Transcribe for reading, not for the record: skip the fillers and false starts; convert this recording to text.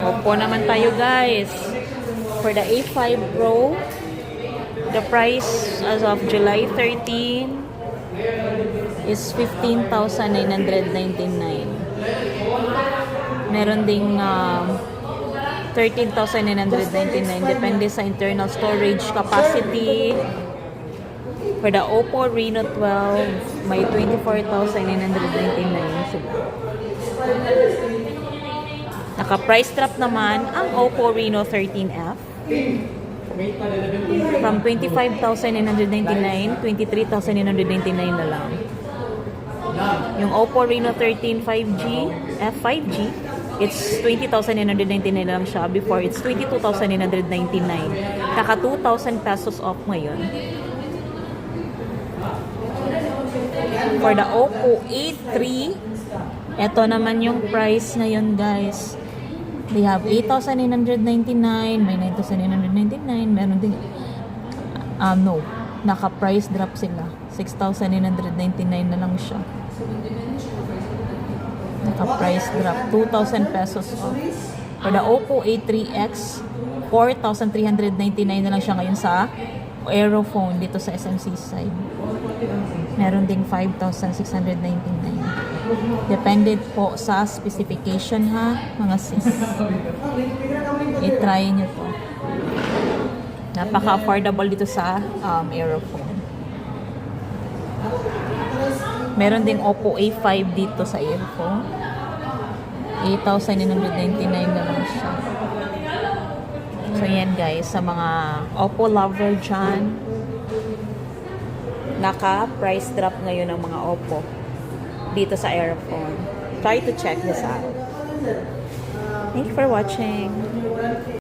Oppo naman tayo guys. For the A5 Pro, the price as of July 13 is 15,999. Meron ding 13,999 depende sa internal storage capacity. For the Oppo Reno 12, may 24,999 sila. Naka-price drop naman ang Oppo Reno 13F from 25,999, 23,999 na lang. Yung Oppo Reno 13 5G, F5G, it's 20,999 lang siya. Before, it's 22,999. Naka 2,000 pesos off ngayon. For the Oppo A3, ito naman yung price ngayon guys. They have 8,999, may 9,999, meron din no, naka-price drop sila. 6,999 na lang siya. Naka-price drop, 2,000 pesos off. For the Oppo A3X, 4,399 na lang siya ngayon sa Aerophone dito sa SMC side. Meron ding 5,699. Depende po sa specification ha, mga sis. I-try nyo to. Napaka-affordable dito sa Aerophone. Meron ding Oppo A5 dito sa Aerophone. 8,999 na lang siya. So yan guys, sa mga Oppo lover dyan, naka-price drop ngayon ng mga Oppo dito sa Aerophone. Try to check this out. Thank you for watching.